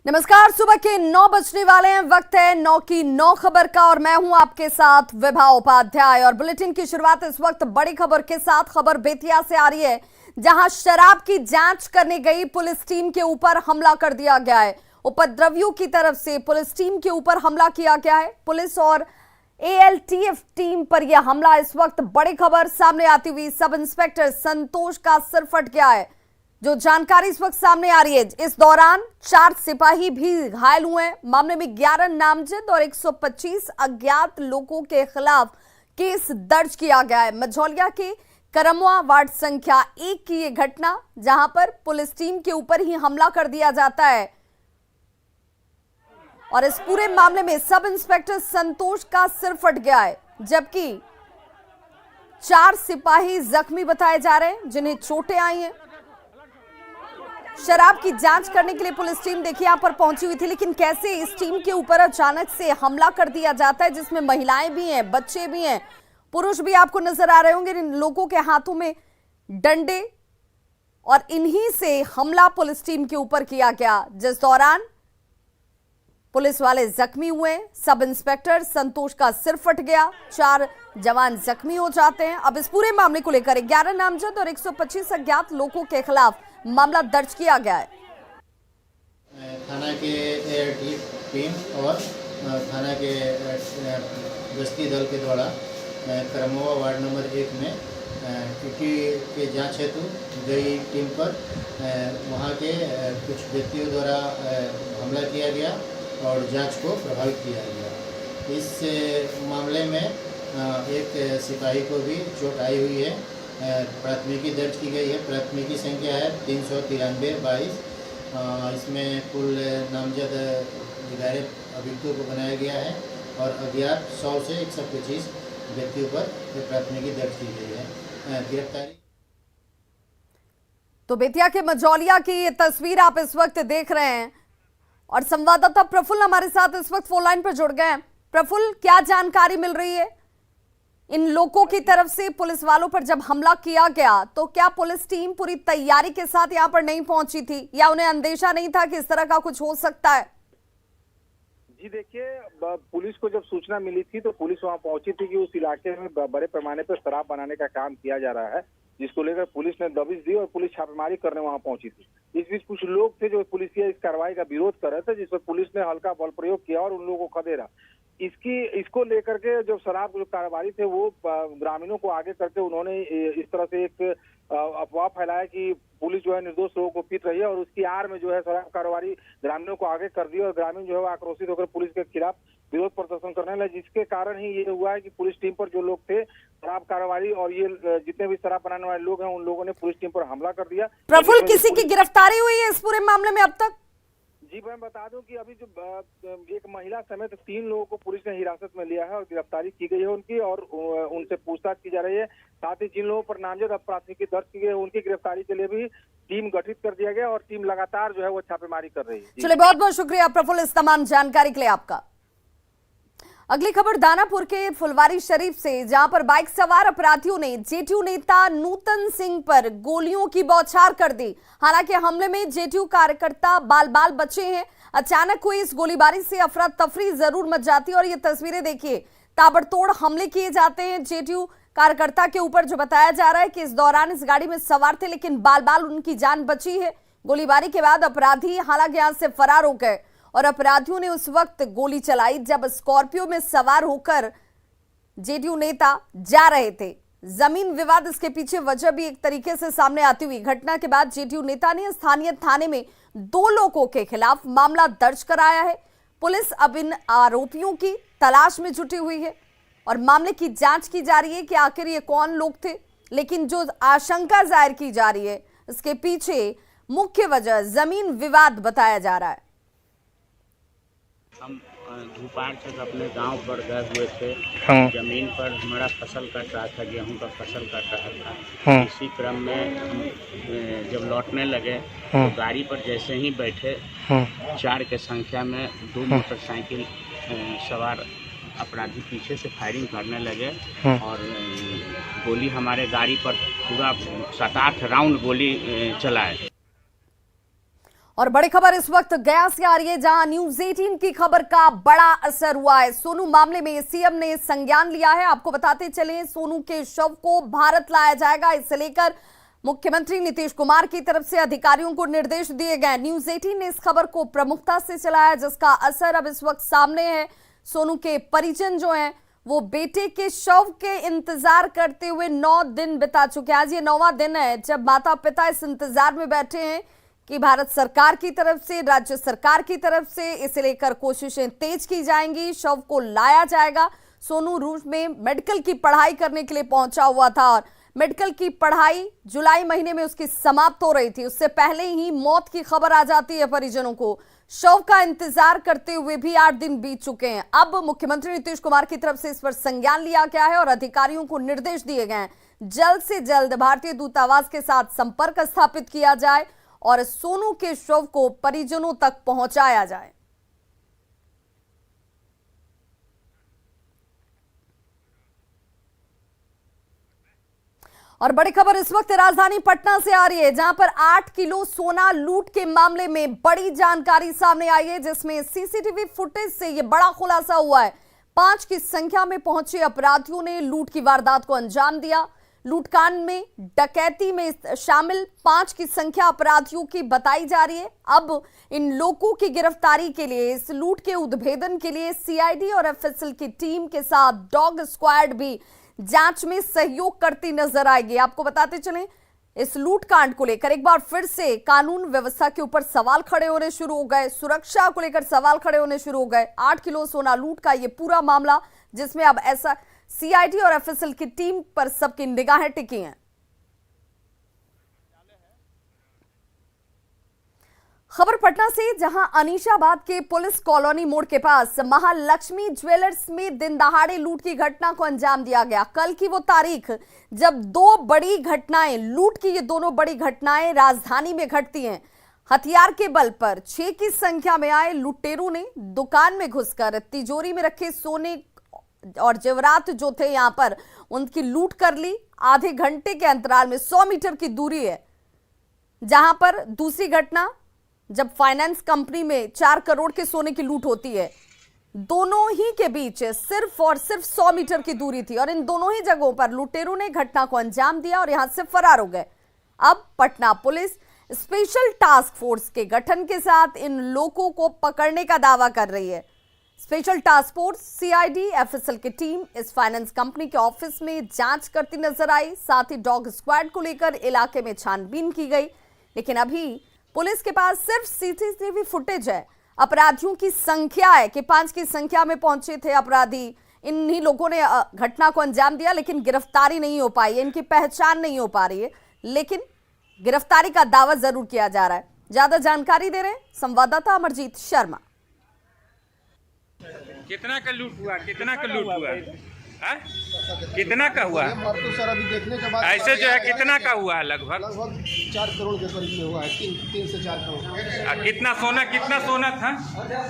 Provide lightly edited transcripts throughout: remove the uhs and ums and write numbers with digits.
नमस्कार, सुबह के 9 बजने वाले हैं। वक्त है 9 की 9 खबर का और मैं हूं आपके साथ विभा उपाध्याय। और बुलेटिन की शुरुआत इस वक्त बड़ी खबर के साथ। खबर बेतिया से आ रही है, जहां शराब की जांच करने गई पुलिस टीम के ऊपर हमला कर दिया गया है। उपद्रवियों की तरफ से पुलिस टीम के ऊपर हमला किया गया है। पुलिस और एएलटीएफ टीम पर यह हमला इस वक्त बड़ी खबर सामने आती हुई सब इंस्पेक्टर संतोष का सिर फट गया है, जो जानकारी इस वक्त सामने आ रही है। इस दौरान 4 सिपाही भी घायल हुए हैं। मामले में 11 नामजद और 125 अज्ञात लोगों के खिलाफ केस दर्ज किया गया है। मझौलिया के करमवा वार्ड संख्या 1 की यह घटना, जहां पर पुलिस टीम के ऊपर ही हमला कर दिया जाता है। और इस पूरे मामले में सब इंस्पेक्टर संतोष का सिर फट गया है, जबकि 4 सिपाही जख्मी बताए जा रहे हैं, जिन्हें चोटें आई हैं। शराब की जांच करने के लिए पुलिस टीम देखिए यहां पर पहुंची हुई थी, लेकिन कैसे इस टीम के ऊपर अचानक से हमला कर दिया जाता है, जिसमें महिलाएं भी हैं, बच्चे भी हैं, पुरुष भी आपको नजर आ रहे होंगे। इन लोगों के हाथों में डंडे और इन्हीं से हमला पुलिस टीम के ऊपर किया गया, जिस दौरान पुलिस वाले जख्मी हुए। सब इंस्पेक्टर संतोष का सिर फट गया, 4 जवान जख्मी हो जाते हैं। अब इस पूरे मामले को लेकर 11 नामजद और 125 अज्ञात लोगों के खिलाफ मामला दर्ज किया गया है। थाना के एएलटी टीम और थाना के गश्ती दल के द्वारा करमवा वार्ड नंबर 1 में ड्यूटी के जांच हेतु गई टीम पर वहां के कुछ व्यक्तियों द्वारा हमला किया गया और जांच को प्रभावित किया गया। इस मामले में एक सिपाही को भी चोट आई हुई है। प्राथमिकी दर्ज की गई है। प्राथमिकी संख्या है 393/22। इसमें कुल नामजद 11 अभियुक्तों को बनाया गया है और अज्ञात 100 से 125 व्यक्तियों पर प्राथमिकी दर्ज की गई है। गिरफ्तारी। तो बेतिया के मझौलिया की ये तस्वीर आप इस वक्त देख रहे हैं और संवाददाता प्रफुल्ल हमारे साथ इस वक्त फोन लाइन पर जुड़ गए हैं। प्रफुल्ल, क्या जानकारी मिल रही है इन लोगों की तरफ से? पुलिस वालों पर जब हमला किया गया तो क्या पुलिस टीम पूरी तैयारी के साथ यहां पर नहीं पहुंची थी, या उन्हें अंदेशा नहीं था कि इस तरह का कुछ हो सकता है? जी देखिए, पुलिस को जब सूचना मिली थी तो पुलिस वहां पहुंची थी कि उस इलाके में बड़े पैमाने पर शराब बनाने का काम किया जा रहा है, जिसको लेकर पुलिस ने दबिश दी और पुलिस छापेमारी करने वहां पहुंची थी। इस बीच कुछ लोग थे जो पुलिसिया इस कार्रवाई का विरोध कर रहे थे, जिस पर पुलिस ने हल्का बल प्रयोग किया और उन लोगों को खदेड़ा। इसको लेकर के जो शराब जो कारोबारी थे वो ग्रामीणों को आगे करके उन्होंने इस तरह से एक अफवाह फैलाया कि पुलिस जो है निर्दोष लोगों को पीट रही है, और उसकी आड़ में जो है शराब कारोबारी ग्रामीणों को आगे कर दिया और ग्रामीण जो है आक्रोशित होकर पुलिस के खिलाफ विरोध प्रदर्शन करने लगे, जिसके कारण ही ये हुआ है कि पुलिस टीम पर जो लोग थे शराब कारोबारी और ये जितने भी शराब बनाने वाले लोग हैं उन लोगों ने पुलिस टीम पर हमला कर दिया। प्रफुल्ल, किसी की गिरफ्तारी हुई है इस पूरे मामले में अब तक? जी मैं बता दूं कि अभी जो एक महिला समेत 3 लोगों को पुलिस ने हिरासत में लिया है और गिरफ्तारी की गई है उनकी, और उनसे पूछताछ की जा रही है। साथ ही जिन लोगों पर नामजद प्राथमिकी दर्ज की गई है उनकी गिरफ्तारी के लिए भी टीम गठित कर दिया गया और टीम लगातार जो है वो छापेमारी कर रही है। चलिए, बहुत बहुत शुक्रिया प्रफुल्ल इस तमाम जानकारी के लिए आपका। अगली खबर दानापुर के फुलवारी शरीफ से, जहां पर बाइक सवार अपराधियों ने जेटीयू नेता नूतन सिंह पर गोलियों की बौछार कर दी। हालांकि हमले में जेटीयू कार्यकर्ता बाल बाल बचे हैं। अचानक हुई इस गोलीबारी से अफरा तफरी जरूर मच जाती है और ये तस्वीरें देखिए, ताबड़तोड़ हमले किए जाते हैं जेटीयू कार्यकर्ता के ऊपर, जो बताया जा रहा है कि इस दौरान इस गाड़ी में सवार थे, लेकिन बाल बाल उनकी जान बची है। गोलीबारी के बाद अपराधी हालांकि यहां से फरार हो गए और अपराधियों ने उस वक्त गोली चलाई जब स्कॉर्पियो में सवार होकर जेडीयू नेता जा रहे थे। जमीन विवाद इसके पीछे वजह भी एक तरीके से सामने आती हुई। घटना के बाद जेडीयू नेता ने स्थानीय थाने में 2 लोगों के खिलाफ मामला दर्ज कराया है। पुलिस अब इन आरोपियों की तलाश में जुटी हुई है और मामले की जांच की जा रही है कि आखिर ये कौन लोग थे। लेकिन जो आशंका जाहिर की जा रही है, इसके पीछे मुख्य वजह जमीन विवाद बताया जा रहा है। हम धूपार तक अपने गांव पर गए हुए थे। जमीन पर हमारा फसल कट रहा था, गेहूं का फसल कट रहा था। इसी क्रम में हम जब लौटने लगे तो गाड़ी पर जैसे ही बैठे 4 के संख्या में 2 मोटरसाइकिल सवार अपराधी पीछे से फायरिंग करने लगे और गोली हमारे गाड़ी पर पूरा 7-8 राउंड गोली चलाए। और बड़ी खबर इस वक्त गया से आ रही है, जहां न्यूज 18 की खबर का बड़ा असर हुआ है। सोनू मामले में सीएम ने संज्ञान लिया है। आपको बताते चलें, सोनू के शव को भारत लाया जाएगा। इसे लेकर मुख्यमंत्री नीतीश कुमार की तरफ से अधिकारियों को निर्देश दिए गए। न्यूज 18 ने इस खबर को प्रमुखता से चलाया, जिसका असर अब इस वक्त सामने है। सोनू के परिजन जो हैं वो बेटे के शव के इंतजार करते हुए 9 दिन बिता चुके हैं। आज ये 9वां दिन है जब माता पिता इस इंतजार में बैठे हैं कि भारत सरकार की तरफ से, राज्य सरकार की तरफ से इसे लेकर कोशिशें तेज की जाएंगी, शव को लाया जाएगा। सोनू रूस में मेडिकल की पढ़ाई करने के लिए पहुंचा हुआ था और मेडिकल की पढ़ाई जुलाई महीने में उसकी समाप्त हो रही थी। उससे पहले ही मौत की खबर आ जाती है परिजनों को। शव का इंतजार करते हुए भी 8 दिन बीत चुके हैं। अब मुख्यमंत्री नीतीश कुमार की तरफ से इस पर संज्ञान लिया गया है और अधिकारियों को निर्देश दिए गए हैं जल्द से जल्द भारतीय दूतावास के साथ संपर्क स्थापित किया जाए और सोनू के शव को परिजनों तक पहुंचाया जाए। और बड़ी खबर इस वक्त राजधानी पटना से आ रही है, जहां पर 8 किलो सोना लूट के मामले में बड़ी जानकारी सामने आई है, जिसमें सीसीटीवी फुटेज से यह बड़ा खुलासा हुआ है। 5 की संख्या में पहुंचे अपराधियों ने लूट की वारदात को अंजाम दिया। लूटकांड में डकैती में शामिल 5 की संख्या अपराधियों की बताई जा रही है। अब इन लोगों की गिरफ्तारी के लिए, इस लूट के उद्भेदन के लिए सीआईडी और एफएसएल की टीम के साथ डॉग स्क्वाड भी जांच में सहयोग करती नजर आएगी। आपको बताते चलें, इस लूटकांड को लेकर एक बार फिर से कानून व्यवस्था के ऊपर सवाल खड़े होने शुरू हो गए, सुरक्षा को लेकर सवाल खड़े होने शुरू हो गए। 8 किलो सोना लूट का ये पूरा मामला, जिसमें अब ऐसा सीआईडी और एफएसएल की टीम पर सबकी निगाहें टिकी हैं। खबर पटना से, जहां अनीशाबाद के पुलिस कॉलोनी मोड़ के पास महालक्ष्मी ज्वेलर्स में दिन दहाड़े लूट की घटना को अंजाम दिया गया। कल की वो तारीख जब 2 बड़ी घटनाएं, लूट की ये दोनों बड़ी घटनाएं राजधानी में घटती हैं। हथियार के बल पर 6 की संख्या में आए लुटेरों ने दुकान में घुसकर तिजोरी में रखे सोने और जेवरात जो थे यहां पर उनकी लूट कर ली। आधे घंटे के अंतराल में 100 मीटर की दूरी है। जहां पर दूसरी घटना जब फाइनेंस कंपनी में 4 करोड़ के सोने की लूट होती है, दोनों ही के बीच सिर्फ और सिर्फ 100 मीटर की दूरी थी और इन दोनों ही जगहों पर लुटेरों ने घटना को अंजाम दिया और यहां से फरार हो गए। अब Patna police special task force के गठन के साथ इन लोगों को पकड़ने का दावा कर रही है। Special task force, CID, FSL की टीम इस फाइनेंस कंपनी के ऑफिस में जांच करती नजर आई। साथ ही डॉग स्क्वाड को लेकर इलाके में छानबीन की गई, लेकिन अभी पुलिस के पास सिर्फ सीसीटीवी फुटेज है। अपराधियों की संख्या है कि 5 की संख्या में पहुंचे थे अपराधी। इन्हीं लोगों ने घटना को अंजाम दिया, लेकिन गिरफ्तारी नहीं हो पाई है, इनकी पहचान नहीं हो पा रही है, लेकिन गिरफ्तारी का दावा जरूर किया जा रहा है। ज्यादा जानकारी दे रहे हैं संवाददाता अमरजीत शर्मा। कितना का लूट हुआ? कितना का लूट हुआ? कितना का हुआ? तो सर अभी देखने के बाद ऐसे जो है कितना का हुआ है? लगभग 4 करोड़ के करीब में हुआ है। 3 से 4 करोड़। कितना सोना था?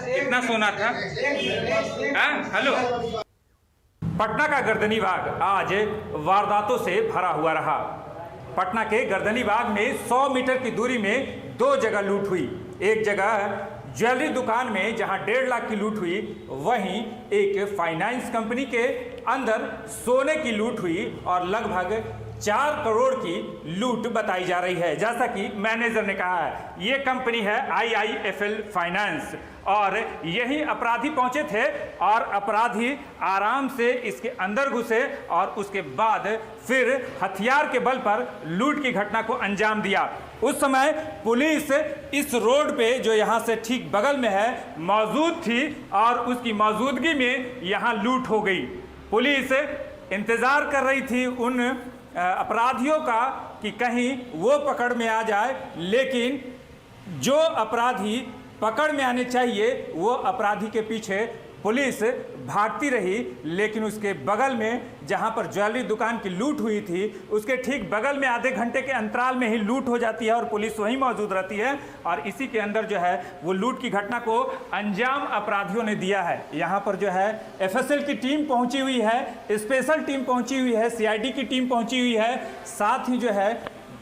कितना सोना था? हेलो। पटना का गर्दनी बाग आज वारदातों से भरा हुआ रहा। पटना के गर्दनी बाग में 100 मीटर की दूरी में 2 जगह लूट हुई। एक जगह ज्वेलरी दुकान में जहां 1.5 लाख की लूट हुई, वहीं एक फाइनेंस कंपनी के अंदर सोने की लूट हुई और लगभग 4 करोड़ की लूट बताई जा रही है। जैसा कि मैनेजर ने कहा है, ये कंपनी है IIFL फाइनेंस और यही अपराधी पहुंचे थे और अपराधी आराम से इसके अंदर घुसे और उसके बाद फिर हथियार के बल पर लूट की घटना को अंजाम दिया। उस समय पुलिस इस रोड पे जो यहाँ से ठीक बगल में है मौजूद थी और उसकी मौजूदगी में यहाँ लूट हो गई। पुलिस इंतज़ार कर रही थी उन अपराधियों का कि कहीं वो पकड़ में आ जाए, लेकिन जो अपराधी पकड़ में आने चाहिए वो अपराधी के पीछे पुलिस भागती रही। लेकिन उसके बगल में जहां पर ज्वेलरी दुकान की लूट हुई थी, उसके ठीक बगल में आधे घंटे के अंतराल में ही लूट हो जाती है और पुलिस वहीं मौजूद रहती है और इसी के अंदर जो है वो लूट की घटना को अंजाम अपराधियों ने दिया है। यहाँ पर जो है एफएसएल की टीम पहुंची हुई है, स्पेशल टीम पहुंची हुई है, सीआईडी की टीम पहुंची हुई है, साथ ही जो है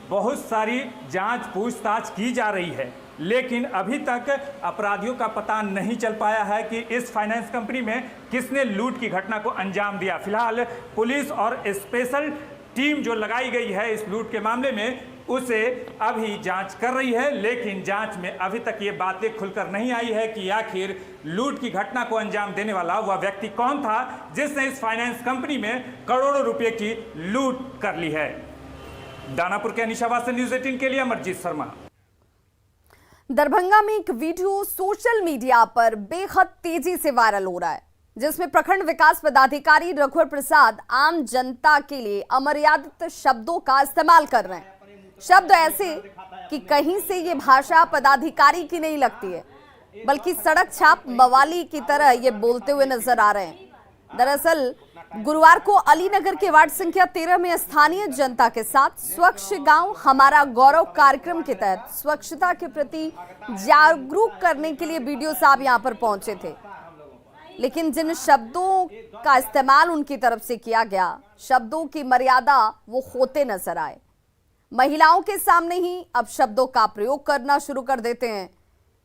बहुत सारी जांच पूछताछ की जा रही है। लेकिन अभी तक अपराधियों का पता नहीं चल पाया है कि इस फाइनेंस कंपनी में किसने लूट की घटना को अंजाम दिया। फिलहाल पुलिस और स्पेशल टीम जो लगाई गई है इस लूट के मामले में उसे अभी जांच कर रही है, लेकिन जांच में अभी तक ये बातें खुलकर नहीं आई है कि आखिर लूट की घटना को अंजाम देने वाला वह व्यक्ति कौन था जिसने इस फाइनेंस कंपनी में करोड़ों रुपए की लूट कर ली है। दानापुर के अनिशाबाद से न्यूज़ 18 के लिए अमरजीत शर्मा। दरभंगा में एक वीडियो सोशल मीडिया पर बेहद तेजी से वायरल हो रहा है, जिसमें प्रखंड विकास पदाधिकारी रघुवर प्रसाद आम जनता के लिए अमर्यादित शब्दों का इस्तेमाल कर रहे हैं। शब्द ऐसे कि कहीं से ये भाषा पदाधिकारी की नहीं लगती है, बल्कि सड़क छाप मवाली की तरह ये बोलते हुए नजर आ रहे हैं। दरअसल गुरुवार को अलीनगर के वार्ड संख्या 13 में स्थानीय जनता के साथ स्वच्छ गांव हमारा गौरव कार्यक्रम के तहत स्वच्छता के प्रति जागरूक करने के लिए बीडीओ साहब यहां पर पहुंचे थे, लेकिन जिन शब्दों का इस्तेमाल उनकी तरफ से किया गया, शब्दों की मर्यादा वो होते नजर आए। महिलाओं के सामने ही अब शब्दों का प्रयोग करना शुरू कर देते हैं।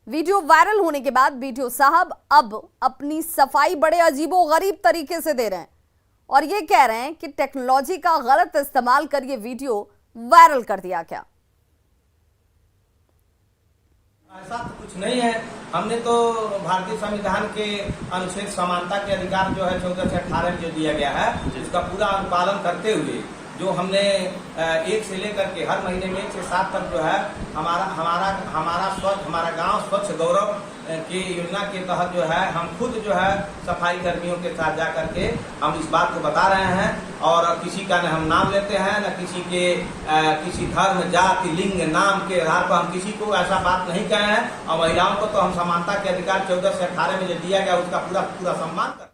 वीडियो वायरल होने के बाद बीडीओ साहब अब अपनी सफाई बड़े अजीबोगरीब तरीके से दे रहे हैं और ये कह रहे हैं कि टेक्नोलॉजी का गलत इस्तेमाल कर ये वीडियो वायरल कर दिया गया। ऐसा तो कुछ नहीं है। हमने तो भारतीय संविधान के अनुच्छेद समानता के अधिकार जो है 14 से 18 में जो दिया गया है उसका पूरा अनुपालन करते हुए जो हमने 1 से लेकर के हर महीने में 1 से 7 तक जो है हमारा गांव स्वच्छ गौरव की योजना के तहत जो है हम खुद जो है सफाई कर्मियों के साथ जा करके हम इस बात को बता रहे हैं और किसी का न हम नाम लेते हैं न किसी के किसी धर्म जाति लिंग नाम के आधार पर हम किसी को ऐसा बात नहीं कहे हैं और महिलाओं को तो हम समानता के अधिकार 14 से 18 में जो दिया गया उसका पूरा सम्मान कर।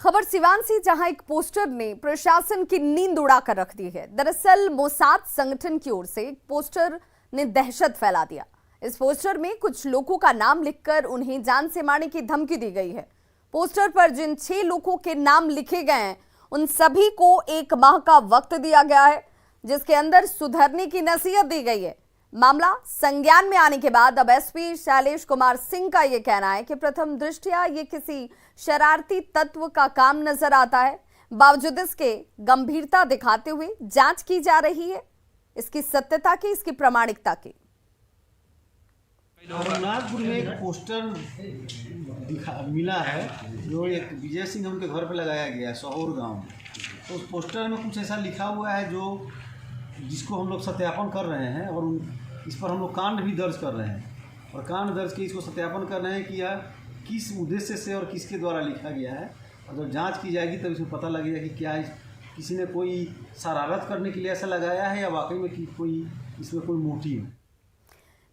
खबर सिवान से, जहां एक पोस्टर ने प्रशासन की नींद उड़ाकर रख दी है। दरअसल मोसाद संगठन की ओर से एक पोस्टर ने दहशत फैला दिया। इस पोस्टर में कुछ लोगों का नाम लिखकर उन्हें जान से मारने की धमकी दी गई है। पोस्टर पर जिन 6 लोगों के नाम लिखे गए हैं उन सभी को 1 माह का वक्त दिया गया है, जिसके अंदर सुधरने की नसीहत दी गई है। मामला संज्ञान में आने के बाद अब एसपी शैलेश कुमार सिंह का यह कहना है कि प्रथम दृष्टया ये किसी शरारती तत्व का काम नजर आता है। बावजूद इसके गंभीरता दिखाते हुए जांच की जा रही है, इसकी सत्यता की, इसकी प्रामाणिकता की। रघुनाथपुर में एक पोस्टर मिला है जो एक विजय सिंह उनके घर पे लगाया गया है सौर गांव में। तो उस पोस्टर में कुछ ऐसा लिखा हुआ है जिसको हम लोग सत्यापन कर रहे हैं और इस पर हम लोग कांड भी दर्ज कर रहे हैं और कांड दर्ज के इसको सत्यापन कर रहे हैं कि यह किस उद्देश्य से और किसके द्वारा लिखा गया है। और जब जांच की जाएगी तब इसमें पता लगेगा कि क्या किसी ने कोई शरारत करने के लिए ऐसा लगाया है या वाकई में कि इसमें कोई मोटिव है।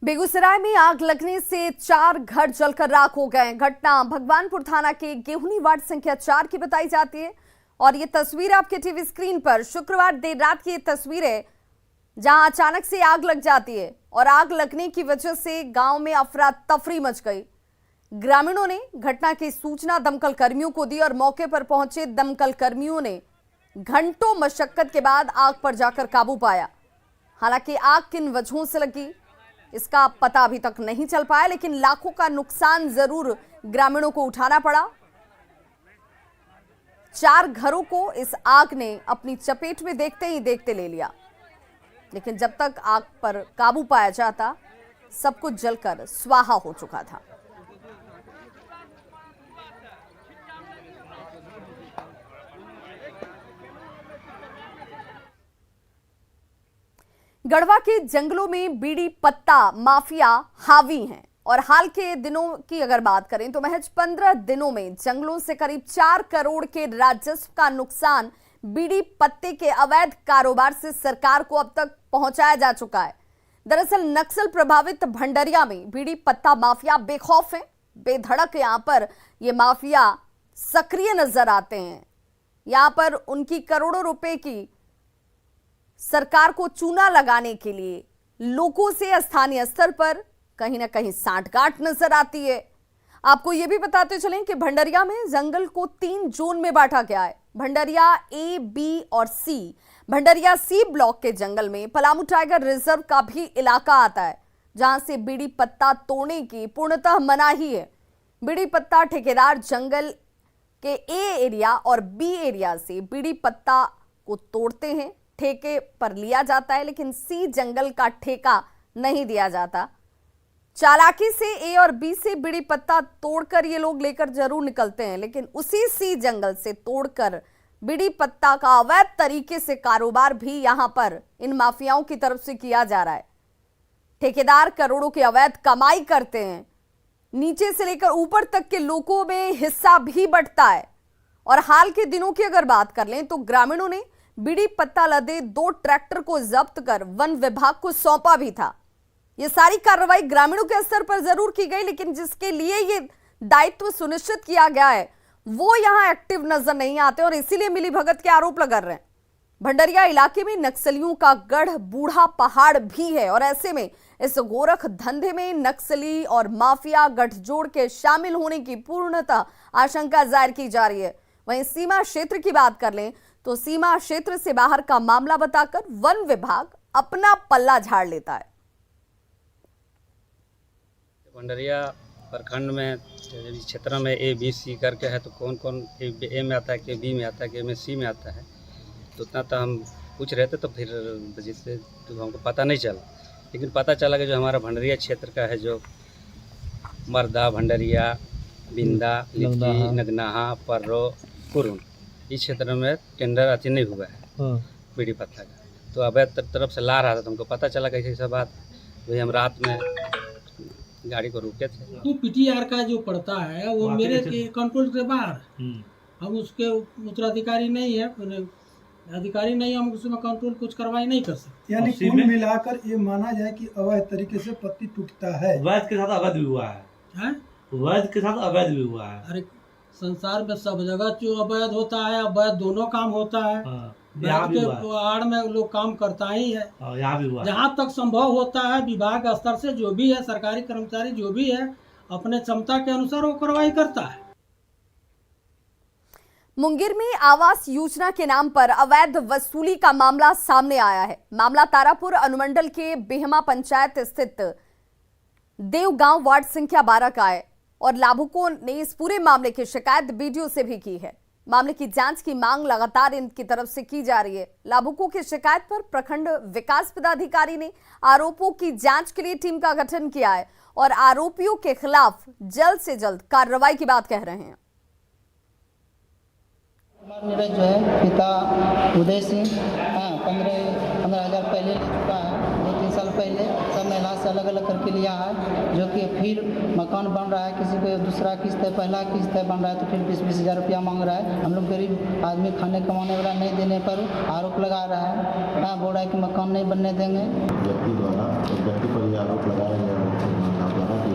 बेगूसराय में आग लगने से 4 घर जलकर राख हो गए। घटना भगवानपुर थाना के गेहूनी वार्ड संख्या 4 की बताई जाती है और ये तस्वीर आपके टीवी स्क्रीन पर शुक्रवार देर रात की तस्वीरें, जहां अचानक से आग लग जाती है और आग लगने की वजह से गांव में अफरा तफरी मच गई। ग्रामीणों ने घटना की सूचना दमकल कर्मियों को दी और मौके पर पहुंचे दमकल कर्मियों ने घंटों मशक्कत के बाद आग पर जाकर काबू पाया। हालांकि आग किन वजहों से लगी इसका पता अभी तक नहीं चल पाया, लेकिन लाखों का नुकसान जरूर ग्रामीणों को उठाना पड़ा। 4 घरों को इस आग ने अपनी चपेट में देखते ही देखते ले लिया, लेकिन जब तक आग पर काबू पाया जाता सब कुछ जलकर स्वाहा हो चुका था। गढ़वा के जंगलों में बीड़ी पत्ता माफिया हावी हैं और हाल के दिनों की अगर बात करें तो महज 15 दिनों में जंगलों से करीब 4 करोड़ के राजस्व का नुकसान बीड़ी पत्ते के अवैध कारोबार से सरकार को अब तक पहुंचाया जा चुका है। दरअसल नक्सल प्रभावित भंडरिया में बीड़ी पत्ता माफिया बेखौफ हैं, बेधड़क यहां पर ये माफिया सक्रिय नजर आते हैं। यहां पर उनकी करोड़ों रुपए की सरकार को चूना लगाने के लिए लोगों से स्थानीय स्तर पर कहीं ना कहीं सांठगांठ नजर आती है। आपको यह भी बताते चलें कि भंडरिया में जंगल को 3 जोन में बांटा गया है। भंडरिया ए, बी और सी। भंडरिया सी ब्लॉक के जंगल में पलामू टाइगर रिजर्व का भी इलाका आता है। जहां से बीड़ी पत्ता तोड़ने की पूर्णतः मनाही है। बीड़ी पत्ता ठेकेदार जंगल के ए एरिया और बी एरिया से बीड़ी पत्ता को तोड़ते हैं, ठेके पर लिया जाता है, लेकिन सी जंगल का ठेका नहीं दिया जाता। चालाकी से ए और बी से बीड़ी पत्ता तोड़कर ये लोग लेकर जरूर निकलते हैं, लेकिन उसी सी जंगल से तोड़कर बीड़ी पत्ता का अवैध तरीके से कारोबार भी यहां पर इन माफियाओं की तरफ से किया जा रहा है। ठेकेदार करोड़ों की अवैध कमाई करते हैं, नीचे से लेकर ऊपर तक के लोगों में हिस्सा भी बंटता है। और हाल के दिनों की अगर बात कर लें तो ग्रामीणों ने बीड़ी पत्ता लदे 2 ट्रैक्टर को जब्त कर वन विभाग को सौंपा भी था। ये सारी कार्रवाई ग्रामीणों के स्तर पर जरूर की गई, लेकिन जिसके लिए ये दायित्व सुनिश्चित किया गया है वो यहां एक्टिव नजर नहीं आते और इसीलिए मिलीभगत के आरोप लगा रहे हैं। भंडरिया इलाके में नक्सलियों का गढ़ बूढ़ा पहाड़ भी है और ऐसे में इस गोरख धंधे में नक्सली और माफिया गठजोड़ के शामिल होने की पूर्णतः आशंका जाहिर की जा रही है। वहीं सीमा क्षेत्र की बात कर लें तो सीमा क्षेत्र से बाहर का मामला बताकर वन विभाग अपना पल्ला झाड़ लेता है। भंडरिया प्रखंड में इस क्षेत्र में ए बी सी करके है, तो कौन कौन ए में आता है, के बी में आता है, के में सी में आता है, तो उतना तो हम पूछ रहे थे, तो फिर जिससे तो हमको पता नहीं चला। लेकिन पता चला कि जो हमारा भंडरिया क्षेत्र का है, जो मर्दा, भंडरिया, बिंदा, लिपटी, नगनाहा, पर्रो, कुरुन, इस क्षेत्र में टेंडर अति नहीं हुआ है बीड़ी पत्ता का, तो अवैध तरफ से ला रहा था। तो हमको पता चला कैसे सब बात, वही हम रात में गाड़ी को रुके थे। तो पीटीआर का जो पड़ता है वो मेरे कंट्रोल से बाहर, हम उसके उत्तराधिकारी नहीं है, अधिकारी नहीं, हम उसमें कंट्रोल कुछ कार्रवाई नहीं कर सकते। यानी कुल मिलाकर ये माना जाए कि अवैध तरीके से पत्ती टूटता है। वैध के साथ अवैध भी हुआ है, वैध के साथ अवैध भी हुआ है। अरे संसार में सब जगह जो अवैध होता है, अवैध दोनों काम होता है। वैध के आड़ में लोग काम करता ही है। यहाँ भी हुआ। जहाँ तक संभव होता है विभाग स्तर से जो भी है, सरकारी कर्मचारी जो भी है, अपने क्षमता के अनुसार वो कार्रवाई करता है। मुंगेर में आवास योजना के नाम पर अवैध वसूली का मामला सामने आया है। मामला तारापुर अनुमंडल के बेहमा पंचायत स्थित देवगांव वार्ड संख्या 12 का है और लाभुकों ने इस पूरे मामले की शिकायत बीडीओ से भी की है। मामले की जांच की मांग लगातार इनकी तरफ से की जा रही है। लाभुकों की शिकायत पर प्रखंड विकास पदाधिकारी ने आरोपों की जांच के लिए टीम का गठन किया है और आरोपियों के खिलाफ जल्द से जल्द कार्रवाई की बात कह रहे हैं। नीरज जो है पिता उदय सिंह 15,000 पहले ले चुका है, 2-3 साल पहले सब महिला से अलग अलग करके लिया है, जो कि फिर मकान बन रहा है, किसी को दूसरा किस्त है, पहला किस्त है बन रहा है तो फिर 20-20 हज़ार रुपया मांग रहा है। हम लोग गरीब आदमी खाने कमाने वाला नहीं देने पर आरोप लगा रहा है, बोल रहा है कि मकान नहीं बनने देंगे। व्यक्ति द्वारा व्यक्ति पर यह आरोप लगाया गया द्वारा कि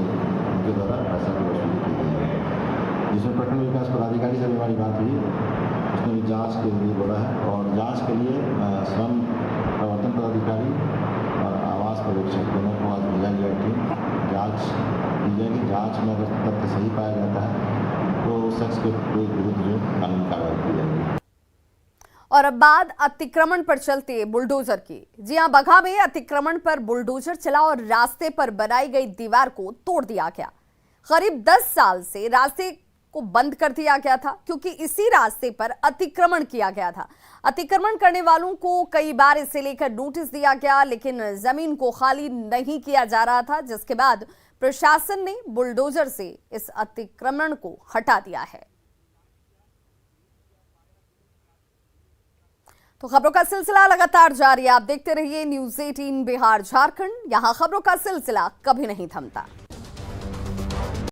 उनके द्वारा पैसा की वसूली की गई है, जिसमें प्रखंड विकास पदाधिकारी से हमारी बात हुई। उसने भी जांच के लिए बोला है और जांच के लिए श्रम प्रवर्तन पदाधिकारी और आवास पर्यवेक्षक दोनों को आज भेजा गया टीम जांच की जाएगी। जांच में अगर तथ्य सही पाया जाता है तो उस शख्स के विरुद्ध जो कानूनी कार्रवाई की जाएगी। और अब बात अतिक्रमण पर चलती है बुलडोजर की। जी हां, बगहा में अतिक्रमण पर बुलडोजर चला और रास्ते पर बनाई गई दीवार को तोड़ दिया गया। करीब 10 साल से रास्ते को बंद कर दिया गया था क्योंकि इसी रास्ते पर अतिक्रमण किया गया था। अतिक्रमण करने वालों को कई बार इसे लेकर नोटिस दिया गया, लेकिन जमीन को खाली नहीं किया जा रहा था, जिसके बाद प्रशासन ने बुलडोजर से इस अतिक्रमण को हटा दिया है। तो खबरों का सिलसिला लगातार जारी है। आप देखते रहिए न्यूज़ 18 बिहार झारखंड। यहां खबरों का सिलसिला कभी नहीं थमता।